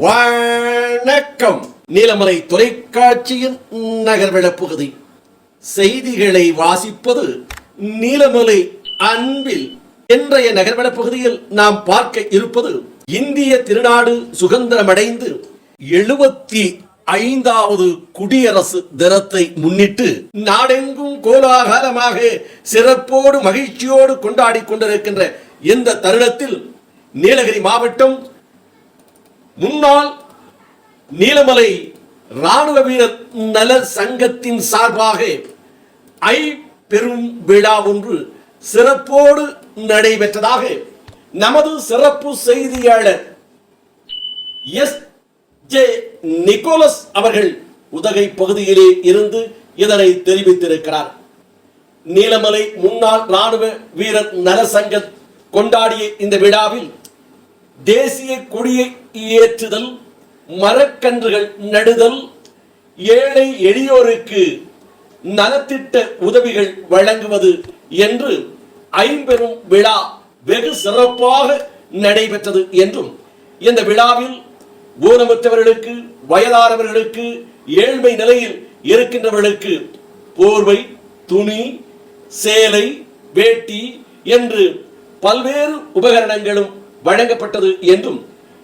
வணக்கம். நீலமலை தொலைக்காட்சியின் நகர்வள பகுதி செய்திகளை வாசிப்பது நீலமலை அன்பில். இன்றைய நகர்வள பகுதியில் நாம் பார்க்க இருப்பது இந்திய திருநாடு சுதந்திரமடைந்து 75வது குடியரசு தினத்தை முன்னிட்டு நாடெங்கும் கோலாகலமாக சிறப்போடு மகிழ்ச்சியோடு கொண்டாடி கொண்டிருக்கின்ற இந்த தருணத்தில் நீலகிரி மாவட்டம் முன்னாள் நீலமலை ராணுவ வீரர் நல சங்கத்தின் சார்பாக பெரும் விழா ஒன்று சிறப்போடு நடைபெற்றதாக நமது சிறப்பு செய்தியாளர் எஸ்.ஜே. நிக்கோலஸ் அவர்கள் உதகை பகுதியிலே இருந்து இதனை தெரிவித்திருக்கிறார். நீலமலை முன்னாள் ராணுவ வீரர் நல சங்கம் கொண்டாடிய இந்த விழாவில் தேசிய கொடியை ஏற்றுதல், மரக்கன்றுகள் நடுதல், ஏழை எளியோருக்கு நலத்திட்ட உதவிகள் வழங்குவது என்று ஐம்பெரும் விழா வெகு சிறப்பாக நடைபெற்றது என்றும் இந்த விழாவில் ஊனமுற்றவர்களுக்கு, வயதானவர்களுக்கு, ஏழ்மை நிலையில் இருக்கின்றவர்களுக்கு போர்வை, துணி, சேலை, வேட்டி என்று பல்வேறு உபகரணங்களும் வழங்கப்பட்டது என்றும்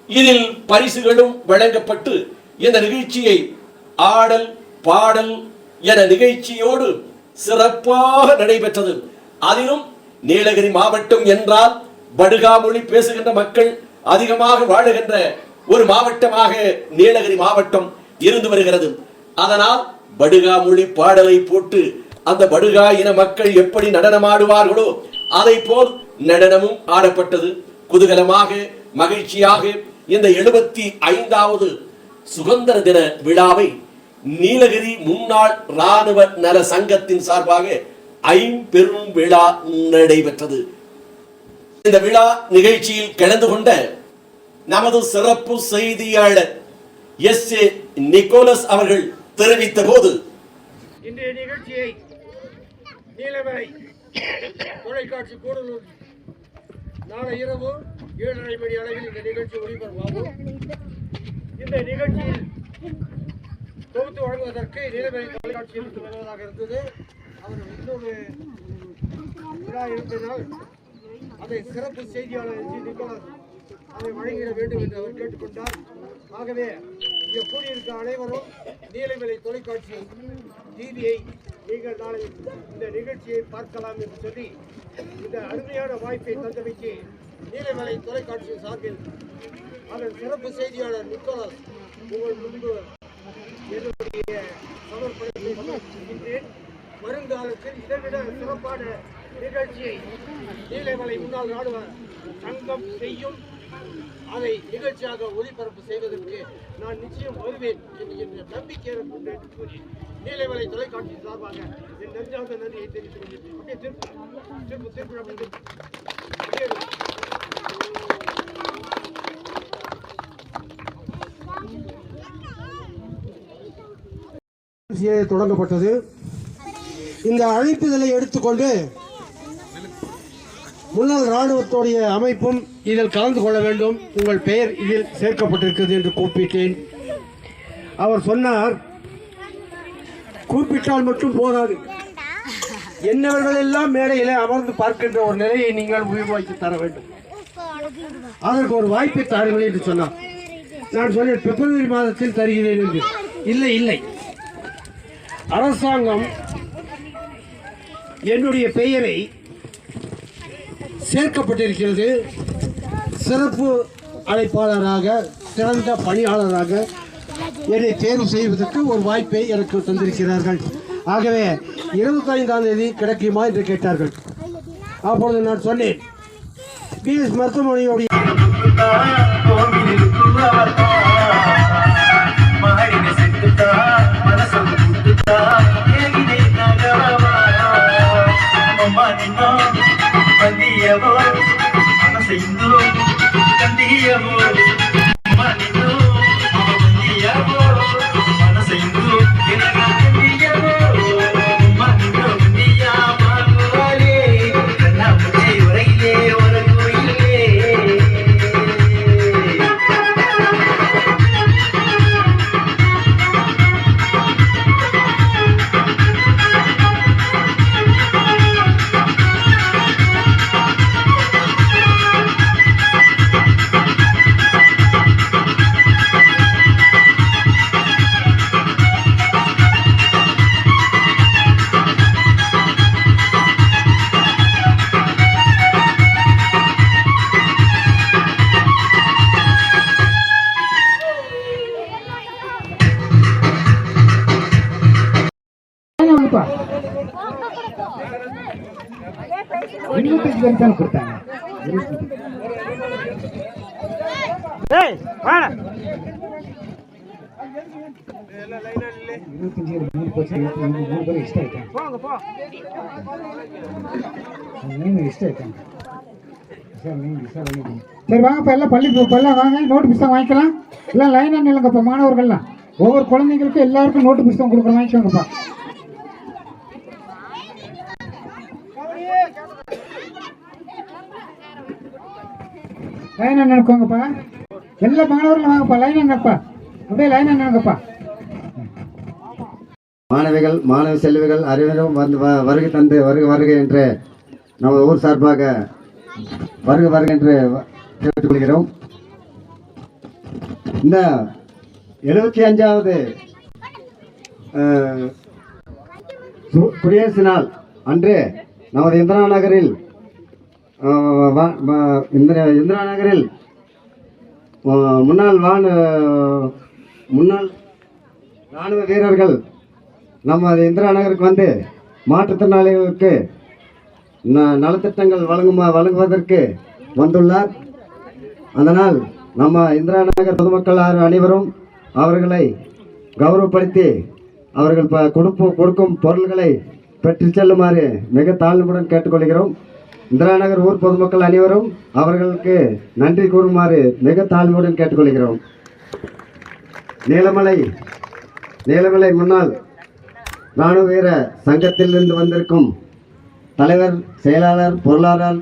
இதில் பரிசுகளும் வழங்கப்பட்டு இந்த நிகழ்ச்சியை ஆடல் பாடல் என நிகழ்ச்சியோடு சிறப்பாக நடைபெற்றது. அதிலும் நீலகிரி மாவட்டம் என்றால் படுகா மொழி பேசுகின்ற மக்கள் அதிகமாக வாழுகின்ற ஒரு மாவட்டமாக நீலகிரி மாவட்டம் இருந்து வருகிறது. அதனால் படுகா மொழி பாடலை போட்டு அந்த படுகா இன மக்கள் எப்படி நடனமாடுவார்களோ அதை போல் நடனமும் ஆடப்பட்டது. குதூகலமாக மகிழ்ச்சியாக இந்த 75வது சுதந்திர தின விழாவை நீலகிரி முன்னாள் ராணுவ நல சங்கத்தின் சார்பாக ஐம்பெரும் விழா நடைபெற்றது. இந்த விழா நிகழ்ச்சியில் கலந்து கொண்ட நமது சிறப்பு செய்தியாளர் எஸ்.ஜே. நிக்கோலஸ் அவர்கள் தெரிவித்த போது, இன்றைய நிகழ்ச்சியை நீலமலை தொலைக்காட்சி கூடலூர் நாளை இரவு 7:30 மணி அளவில் இந்த நிகழ்ச்சி ஒளிபரப்பாகும். இந்த நிகழ்ச்சியில் தொகுத்து வழங்குவதற்கு நீலமலை தொலைக்காட்சியில் வருவதாக இருந்தது. அவர் இன்னொரு விழா இருந்ததால் அதை சிறப்பு செய்தியாளர் எஸ்.ஜே. நிக்கோலஸ் அதை வழங்கிட வேண்டும் என்று அவர் கேட்டுக்கொண்டார். ஆகவே இங்கே கூடியிருக்க அனைவரும் நீலமலை தொலைக்காட்சி டிவியை நீங்கள் நாளை இந்த நிகழ்ச்சியை பார்க்கலாம் என்று சொல்லி இந்த அருமையான வாய்ப்பை தந்தமைக்கு நீலமலை தொலைக்காட்சி சார்பில் அதன் சிறப்பு செய்தியாளர் நிக்கோலஸ் உங்கள் முன்பு என்னுடைய சமர்ப்பணத்தை சமர்ப்பிக்கின்றேன். வருங்காலத்தில் இதைவிட சிறப்பான நிகழ்ச்சியை நீலமலை முன்னாள் ராணுவ சங்கம் செய்யும். அதை நிகழ்ச்சியாக ஒளிபரப்பு செய்வதற்கு நான் நிச்சயம் வருவேன் என்கின்ற நம்பிக்கை என்று கூறி நீலமலை தொலைக்காட்சி சார்பாக என் நெஞ்சார்ந்த நன்றியை தெரிவித்துக் கொள்கிறேன். தொடங்கப்பட்டது. இந்த அழைப்புதலை எடுத்துக்கொண்டு முன்னாள் ராணுவத்துடைய அமைப்பும் இதில் கலந்து கொள்ள வேண்டும், உங்கள் பெயர் இதில் சேர்க்கப்பட்டிருக்கிறது என்று கூப்பிட்டேன். அவர் சொன்னார், கூப்பிட்டால் மட்டும் போதாது, என்னவர்கள் எல்லாம் மேடையில் அமர்ந்து பார்க்கின்ற ஒரு நிலையை நீங்கள் உருவாக்கி தர வேண்டும், அதற்கு ஒரு வாய்ப்பை தாருங்கள் என்று சொன்னார். நான் சொன்னேன், பிப்ரவரி மாதத்தில் தருகிறேன் என்று. இல்லை, அரசாங்கம் என்னுடைய பெயரை சேர்க்கப்பட்டிருக்கிறது. சிறப்பு அழைப்பாளராக, சிறந்த பணியாளராக என்னை தேர்வு செய்வதற்கு ஒரு வாய்ப்பை எனக்கு தந்திருக்கிறார்கள். ஆகவே 25ஆம் தேதி கிடைக்குமா என்று கேட்டார்கள். அப்பொழுது நான் சொன்னேன், பிஎஸ் மருத்துவமனையுடைய சரி வாங்கப்பா, எல்லாம் பள்ளிலாம் வாங்க, நோட்டு புத்தகம் வாங்கிக்கலாம். எல்லாம் லைனாக நில்லுங்கப்பா மாணவர்கள்லாம். ஒவ்வொரு குழந்தைங்களுக்கும் எல்லாருக்கும் நோட்டு புத்தகம் கொடுக்குற வாங்கிக்கோங்கப்பா. லைனாக நினைக்கோங்கப்பா. எல்லா மாணவர்களும் வாங்கப்பா, லைனாக நினைப்பா. அப்படியே லைனாக நினைங்கப்பா. மாணவிகள் மாணவ செல்விகள் அனைவரும் வந்து வருகை தந்து வருக என்று நம்ம ஊர் சார்பாக வருக என்று கேட்டுக்கொள்கிறோம். இந்த 75வது குடியரசு நாள் அன்று நமது இந்திரா நகரில் முன்னாள் இராணுவ வீரர்கள் நம்ம இந்திரா நகருக்கு வந்து மாற்றுத்திறனாளிகளுக்கு நலத்திட்டங்கள் வழங்குவதற்கு வந்துள்ளார். அதனால் நம்ம இந்திரா நகர் பொதுமக்கள் அனைவரும் அவர்களை கௌரவப்படுத்தி அவர்கள் கொடுக்கும் பொருள்களை பெற்று செல்லுமாறு மிக தாழ்வுடன் கேட்டுக்கொள்கிறோம். இந்திரா நகர் ஊர் பொதுமக்கள் அனைவரும் அவர்களுக்கு நன்றி கூறுமாறு மிக தாழ்வுடன் கேட்டுக்கொள்கிறோம். நீலமலை முன்னாள் இராணுவ வீர சங்கத்திலிருந்து வந்திருக்கும் தலைவர், செயலாளர், பொருளாளர்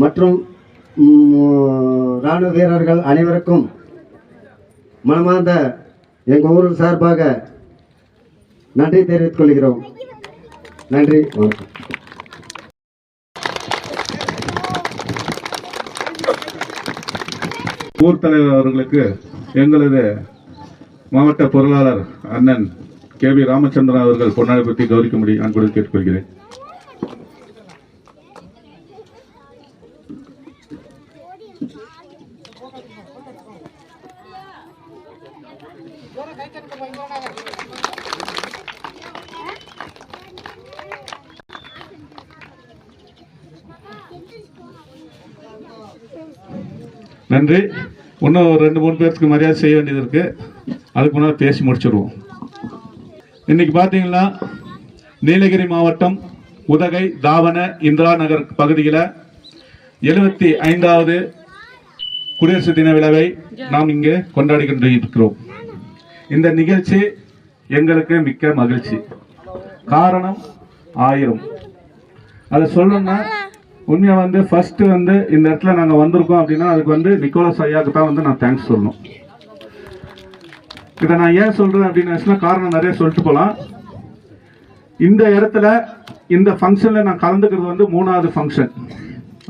மற்றும் இராணுவ வீரர்கள் அனைவருக்கும் மனமார்ந்த எங்கள் ஊர் சார்பாக நன்றி தெரிவித்துக் கொள்கிறோம். நன்றி, வணக்கம். ஊர் தலைவர் அவர்களுக்கு எங்களது மாவட்ட பொருளாளர் அண்ணன் KV ராமச்சந்திரன் அவர்கள் பொன்னாடை பற்றி கௌரவிக்கும்படி அன்புடன் கேட்டுக்கொள்கிறேன். நன்றி. இன்னும் 2-3 பேருக்கு மரியாதை செய்ய வேண்டியது இருக்கு. அதுக்கு முன்னாடி பேசி முடிச்சிடுவோம். இன்னைக்கு பார்த்தீங்கன்னா நீலகிரி மாவட்டம் உதகை, தாவன, இந்திரா நகர் பகுதியில் 75வது குடியரசு தின விழாவை நாம் இங்கே கொண்டாடி கொண்டிருக்கிறோம். இந்த நிகழ்ச்சி எங்களுக்கு மிக்க மகிழ்ச்சி. காரணம் 1000. அதை சொல்லணும்னா உண்மையாக ஃபர்ஸ்ட் இந்த இடத்துல நாங்கள் வந்திருக்கோம் அப்படின்னா அதுக்கு நிக்கோலஸ் ஐயாவுக்கு தான் நான் தேங்க்ஸ் சொல்லணும். இதை நான் ஏன் சொல்றேன் அப்படின்னு காரணம் நிறைய சொல்லிட்டு போகலாம். இந்த இடத்துல இந்த ஃபங்க்ஷனில் நான் கலந்துக்கிறது 3வது ஃபங்க்ஷன்.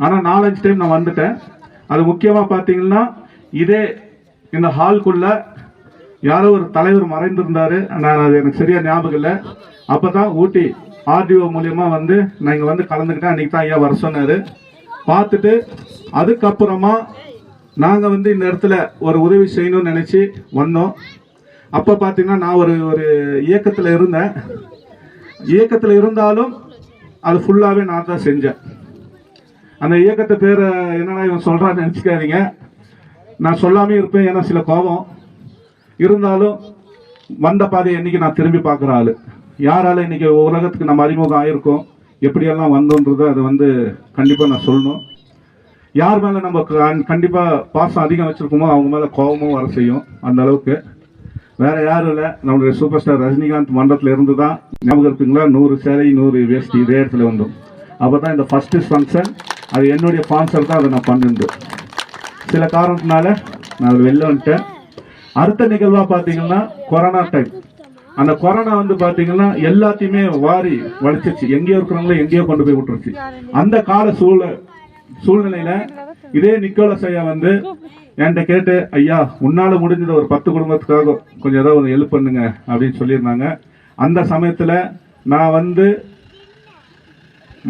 ஆனால் 4-5 டைம் நான் வந்துட்டேன். அது முக்கியமாக பார்த்தீங்கன்னா இதே இந்த ஹால்குள்ள யாரோ ஒரு தலைவர் மறைந்திருந்தாரு. நான் அது எனக்கு சரியா ஞாபகம் இல்லை. அப்போ தான் ஊட்டி RDO மூலியமாக நான் இங்கே கலந்துக்கிட்டேன். அன்றைக்கி தான் ஐயா வர சொன்னார். பார்த்துட்டு அதுக்கப்புறமா நாங்கள் இந்த இடத்துல ஒரு உதவி செய்யணும்னு நினச்சி வந்தோம். அப்போ பார்த்தீங்கன்னா நான் ஒரு இயக்கத்தில் இருந்தேன். இயக்கத்தில் இருந்தாலும் அது ஃபுல்லாகவே நான் தான் செஞ்சேன். அந்த இயக்கத்தை பேர் என்னன்னா இவன் சொல்கிறான்னு நினச்சிக்காதீங்க. நான் சொல்லாமே இருப்பேன், ஏன்னா சில கோபம் இருந்தாலும் வந்த பாதையை இன்னைக்கு நான் திரும்பி பார்க்குற ஆள். யாரால இன்னைக்கு உலகத்துக்கு நம்ம அறிமுகம் ஆயிருக்கோம், எப்படியெல்லாம் வந்தோன்றது அதை கண்டிப்பாக நான் சொல்லணும். யார் மேலே நம்ம கண்டிப்பாக பாசம் அதிகம் வச்சுருக்கோமோ அவங்க மேலே கோபமும் வர செய்யும். அந்த அளவுக்கு வேற யாரும் இல்லை, நம்மளுடைய சூப்பர் ஸ்டார் ரஜினிகாந்த் மன்றத்தில் இருந்து தான் ஞாபகம் இருக்குங்களா, 100 சேலை 100 வேஷ்டி இதே இடத்துல வந்தோம். அப்போ தான் இந்த ஃபஸ்ட்டு ஃபங்க்ஷன் அது என்னுடைய ஸ்பான்சர் தான் அதை நான் பண்ணிருந்தேன். சில காரணத்தினால நான் அதை வெளில வந்துட்டேன். அடுத்த நிகழ்வாக பார்த்தீங்கன்னா கொரோனா டைம். அந்த கொரோனா பார்த்தீங்கன்னா எல்லாத்தையுமே வாரி வலிச்சிச்சு, எங்கேயோ இருக்கிறவங்களும் எங்கேயோ கொண்டு போய் விட்டுருச்சு. அந்த கால சூழ்நிலையில இதே நிக்கோலஸ் ஐயா என்கிட்ட கேட்டு, ஐயா உன்னால முடிஞ்சது ஒரு 10 குடும்பத்துக்காக கொஞ்சம் ஏதாவது ஒரு ஹெல்ப் பண்ணுங்க அப்படின்னு சொல்லியிருந்தாங்க. அந்த சமயத்துல நான்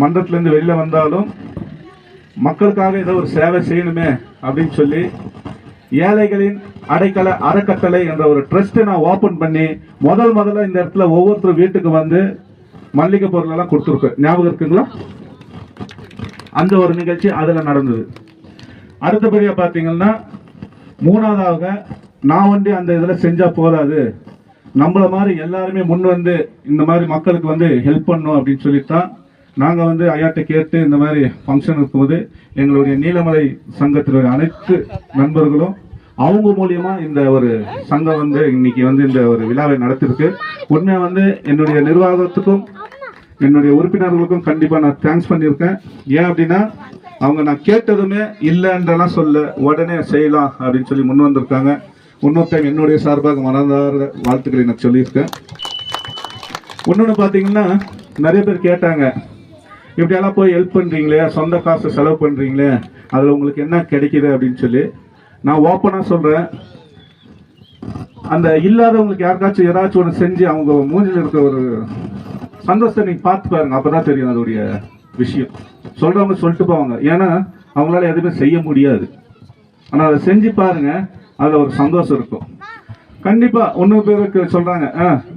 மன்றத்திலேருந்து வெளியில வந்தாலும் மக்களுக்காக ஏதோ ஒரு சேவை செய்யணுமே அப்படின்னு சொல்லி ஏழைகளின் அடைக்கல அறக்கட்டளை என்ற ஒரு ட்ரஸ்ட் நான் ஓபன் பண்ணி முதல்ல இந்த இடத்துல ஒவ்வொருத்தரும் வீட்டுக்கு மல்லிகை பொருள் எல்லாம் கொடுத்துருக்கேன். ஞாபகம் இருக்குங்களா? அந்த ஒரு நிகழ்ச்சி அதில் நடந்தது. அடுத்தபடியாக பார்த்தீங்கன்னா மூணாவதாக நான் வந்து அந்த இதில் செஞ்சால் போதாது, நம்மள மாதிரி எல்லாருமே முன் வந்து இந்த மாதிரி மக்களுக்கு வந்து ஹெல்ப் பண்ணணும் அப்படின்னு சொல்லித்தான் நாங்கள் வந்து ஐயாட்ட கேட்டு இந்த மாதிரி ஃபங்க்ஷன் இருக்கும்போது எங்களுடைய நீலமலை சங்கத்தினுடைய அனைத்து நண்பர்களும் அவங்க மூலியமா இந்த ஒரு சங்கம் வந்து இன்னைக்கு வந்து இந்த ஒரு விழாவை நடத்திருக்கு. உண்மையாக வந்து என்னுடைய நிர்வாகத்துக்கும் என்னுடைய உறுப்பினர்களுக்கும் கண்டிப்பாக நான் தேங்க்ஸ் பண்ணியிருக்கேன். ஏன் அப்படின்னா அவங்க நான் கேட்டதுமே இல்லைன்றலாம் சொல்ல உடனே செய்யலாம் அப்படின்னு சொல்லி முன் வந்திருக்காங்க. இன்னொரு டைம் என்னுடைய சார்பாக மனதார வாழ்த்துக்களை நான் சொல்லியிருக்கேன். இன்னொன்று பார்த்தீங்கன்னா நிறைய பேர் கேட்டாங்க, இப்படியெல்லாம் போய் ஹெல்ப் பண்ணுறீங்களே, சொந்த காசை செலவு பண்ணுறீங்களே, அதில் உங்களுக்கு என்ன கிடைக்குது அப்படின்னு சொல்லி. நான் ஓப்பனாக சொல்கிறேன், அந்த இல்லாதவங்களுக்கு யாருக்காச்சும் ஏதாச்சும் ஒன்று செஞ்சு அவங்க மூஞ்சில் இருக்க ஒரு சந்தோஷத்தை நீங்கள் பார்த்து பாருங்க, அப்போ தான் தெரியும் அதோடைய விஷயம். சொல்கிறவங்க சொல்லிட்டு போவாங்க, ஏன்னா அவங்களால எதுவுமே செய்ய முடியாது. ஆனால் அதை செஞ்சு பாருங்க, அதில் ஒரு சந்தோஷம் இருக்கும். கண்டிப்பாக ஒன்று பேருக்கு சொல்கிறாங்க,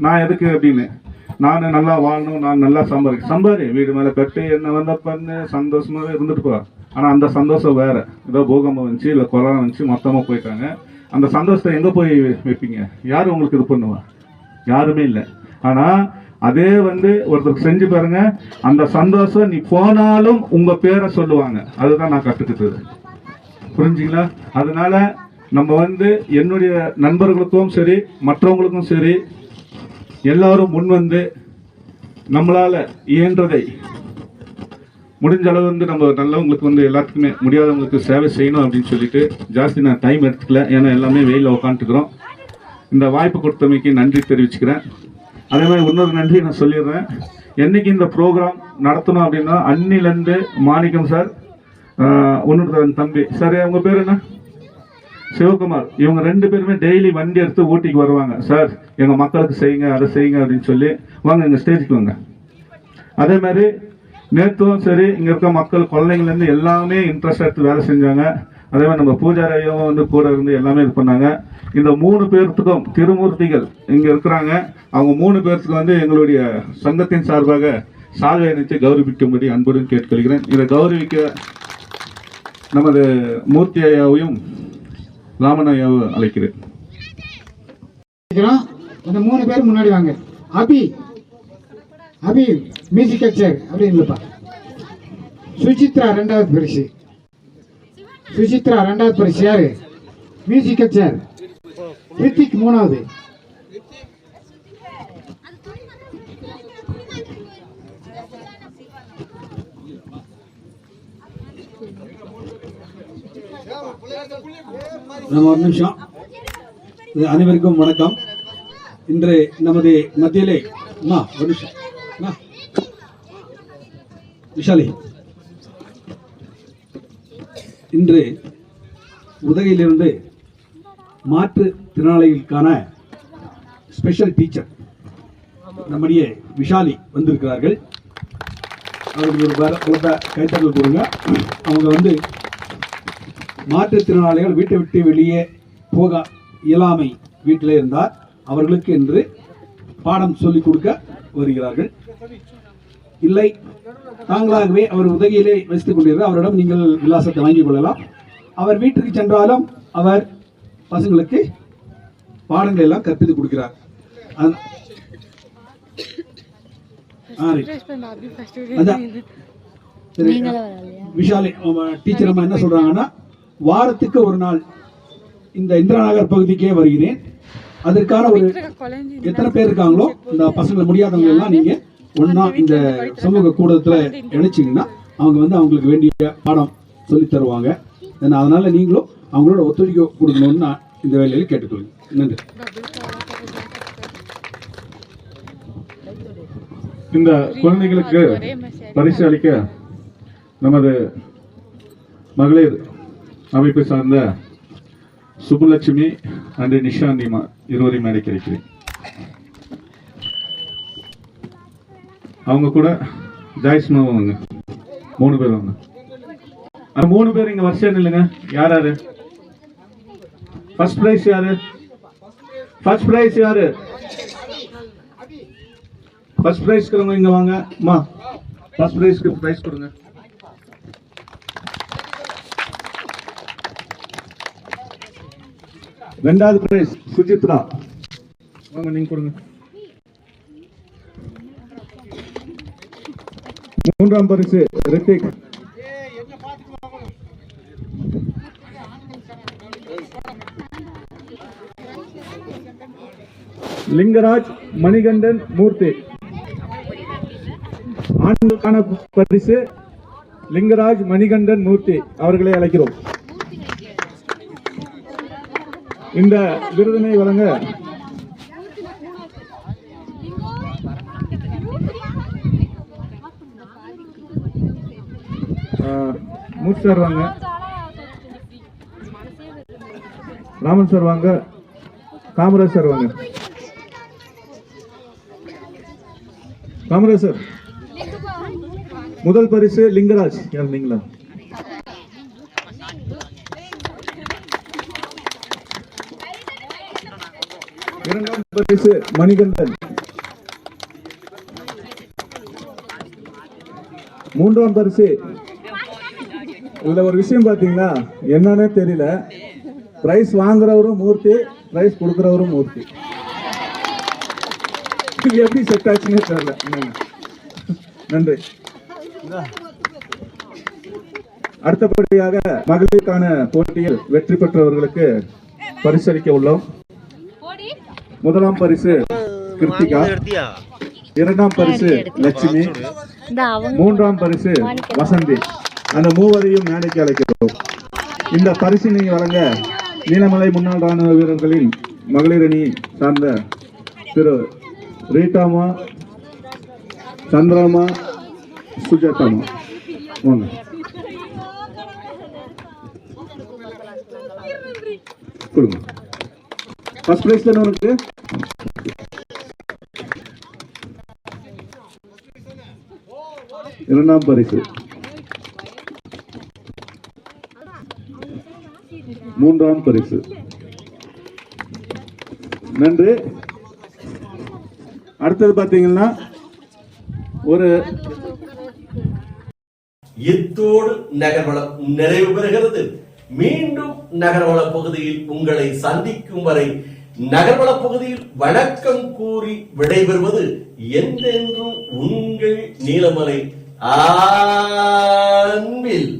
நான் எதுக்கு அப்படின்னு, நான் நல்லா வாழணும், நான் நல்லா சம்பாரி வீடு மேலே கட்டு என்ன வந்த பண்ணு சந்தோஷமாகவே இருந்துட்டு போ. ஆனால் அந்த சந்தோஷம் வேற, ஏதோ பூகம்பம் வந்துச்சு இல்லை கொரோனா வந்துச்சு மொத்தமாக போயிட்டாங்க. அந்த சந்தோஷத்தை எங்கே போய் வைப்பீங்க? யார் உங்களுக்கு இது பண்ணுவா? யாருமே இல்லை. ஆனால் அதே வந்து ஒருத்தருக்கு செஞ்சு பாருங்க, அந்த சந்தோஷம் நீ போனாலும் உங்க பேரை சொல்லுவாங்க. அதுதான் நான் கற்றுக்கிட்டது. புரிஞ்சுங்களா? அதனால நம்ம வந்து என்னுடைய நண்பர்களுக்கும் சரி மற்றவங்களுக்கும் சரி எல்லாரும் முன் வந்து நம்மளால இயன்றதை முடிஞ்ச அளவு வந்து நம்ம நல்லவங்களுக்கு வந்து எல்லாத்துக்குமே முடியாதவங்களுக்கு சேவை செய்யணும் அப்படின்னு சொல்லிட்டு ஜாஸ்தி நான் டைம் எடுத்துக்கல. ஏன்னா எல்லாமே வெயிலில் உட்காந்துக்கிறோம். இந்த வாய்ப்பு கொடுத்தமைக்கு நன்றி தெரிவிச்சுக்கிறேன். அதே மாதிரி இன்னொரு நன்றி நான் சொல்லிடுறேன். என்னைக்கு இந்த ப்ரோக்ராம் நடத்தணும் அப்படின்னா அன்னிலேருந்து மாணிக்கம் சார், இன்னொரு தம்பி சார், அவங்க பேர் என்ன, சிவகுமார், இவங்க 2 பேருமே டெய்லி வண்டி எடுத்து ஊட்டிக்கு வருவாங்க. சார் எங்கள் மக்களுக்கு செய்யுங்க, அதை செய்யுங்க அப்படின்னு சொல்லி, வாங்க எங்கள் ஸ்டேஜுக்கு வாங்க. அதே மாதிரி நேற்றும் சரி இங்கே இருக்க மக்கள் குழந்தைங்கள்லேருந்து எல்லாமே இன்ட்ரெஸ்ட் எடுத்து வேலை செஞ்சாங்க. அதே மாதிரி நம்ம பூஜாரி ஐயாவும் வந்து கூட இருந்து எல்லாமே இது பண்ணாங்க. இந்த 3 பேர்த்துக்கும் திருமூர்த்திகள் இங்கே இருக்கிறாங்க. அவங்க 3 பேர்த்துக்கு வந்து எங்களுடைய சங்கத்தின் சார்பாக சால்வை அணித்து கௌரவிக்கும்படி அன்புடன் கேட்டுக்கொள்கிறேன். இதை கௌரவிக்க நமது மூர்த்தி ஐயாவையும் ராமன் ஐயாவும் அழைக்கிறேன். அந்த 3 பேர் முன்னாடி வாங்க. அபி அபி மியூசிக்கல் சேர் அப்படின்னு சுசித்ரா 2வது பரிசு. சுசித்ரா 2வது பரிசு யாரு? Musical chair. ரித்திக் 3வது. நம்ம ஒரு நிமிஷம். அனைவருக்கும் வணக்கம். இன்று நமது மத்தியிலே ஒரு நிமிஷம் விஷாலி, இன்று உதகையிலிருந்து மாற்றுத்திறனாளிகளுக்கான ஸ்பெஷல் டீச்சர் நம்முடைய விஷாலி வந்திருக்கிறார்கள். அவருக்கு ஒரு கைத்தட்டல் கொடுங்க. அவங்க வந்து மாற்றுத்திறனாளிகள் வீட்டை விட்டு வெளியே போக இயலாமை வீட்டிலே இருந்தார், அவர்களுக்கு என்று பாடம் சொல்லிக் கொடுக்க வருகிறார்கள். இல்லை தாங்களாகவே அவர் உதகையிலே வசித்துக் கொண்டிருக்கிறார், அவரிடம் நீங்கள் விலாசத்தை வாங்கிக் கொள்ளலாம். அவர் வீட்டுக்கு சென்றாலும் அவர் பசங்களுக்கு பாடங்கள் எல்லாம் கற்பித்துக் கொடுக்கிறார். விஷாலி டீச்சர் அம்மா என்ன சொல்றாங்கன்னா, வாரத்துக்கு ஒரு நாள் இந்த இந்திரா நகர் பகுதிக்கே வருகிறேன். அதற்கான ஒரு எத்தனை பேர் இருக்காங்களோ இந்த பசங்களை முடியாதவங்க எல்லாம் நீங்க ஒன்னா இந்த சமூக கூடத்துல இணைச்சிங்கன்னா அவங்க வந்து அவங்களுக்கு வேண்டிய பாடம் சொல்லி தருவாங்க. அதனால நீங்களும் அவங்களோட ஒத்துழைப்பு கொடுக்கணும்னு நான் இந்த வேலையில் கேட்டுக்கொள்கிறேன். நன்றி. இந்த குழந்தைகளுக்கு பரிசு அளிக்க நமது மகளிர் அமைப்பை சார்ந்த சுப்புலட்சுமி அண்ட் நிஷாந்திமா இருவரையும் அழைக்க வைக்கிறேன். அவங்க கூட ஜாய்ஸ் வாங்க, 3 பேர் வாங்க. அந்த 3 பேர் இங்க வரிசையா நில்லுங்க. யார் யாரு? ஃபர்ஸ்ட் பிரைஸ் யாரு? ஃபர்ஸ்ட் பிரைஸ் யாரு? ஃபர்ஸ்ட் பிரைஸ் கொடுங்க, இங்க வாங்க அம்மா. ஃபர்ஸ்ட் பிரைஸ்க்கு பிரைஸ் கொடுங்க. ரெண்டாவது பிரைஸ் சுஜித்ரா. வாங்க நீங்க கொடுங்க. மூன்றாம் பரிசு ரித்திக். லிங்கராஜ் மணிகண்டன் மூர்த்தி. ஆண்களுக்கான பரிசு லிங்கராஜ் மணிகண்டன் மூர்த்தி அவர்களை அழைக்கிறோம். இந்த விருதினை வழங்க மூர்த்தி சார் வாங்க, ராமன் சார் வாங்க, காமராஜ் சார் வாங்க. காமராஜ் சார், முதல் பரிசு லிங்கராஜ். நீங்களா? இரண்டாம் பரிசு மணிகண்டன். மூன்றாம் பரிசு, இதுல ஒரு விஷயம் பாத்தீங்களா, என்னன்னே தெரியல, பிரைஸ் வாங்குறவரும் மூர்த்தி, பிரைஸ் கொடுக்கிறவரும் மூர்த்தி. எப்படி செட் ஆச்சுன்னே தெரியல. நன்றி. அடுத்தபடியாக மகளிருக்கான போட்டியில் வெற்றி பெற்றவர்களுக்கு பரிசளிக்க உள்ளோம். முதலாம் பரிசு கிருத்திகா, இரண்டாம் பரிசு லட்சுமி, மூன்றாம் பரிசு வசந்தி. அந்த மூவரையும் மேடைக்கு அழைக்கிறோம். இந்த பரிசினை வழங்க நீலமலை முன்னாள் ராணுவ வீரர்களின் மகளிர் அணி சார்ந்த திரு ரீட்டாமா, சந்திராமா, சுஜாதாமா வாங்க. கொடுங்க. ஃபர்ஸ்ட் பிரைஸ் தானே உனக்கு? இரண்டாம் பரிசு, மூன்றாம் பரிசு. நன்றி. அடுத்தது பாத்தீங்கன்னா ஒரு இத்தோடு நகர்வளம் நிறைவு பெறுகிறது. மீண்டும் நகர்வள பகுதியில் உங்களை சந்திக்கும் வரை நகர்வள பகுதியில் வணக்கம் கூறி விடைபெறுவது என்றென்றும் உங்கள் நீலமலை அன்பில்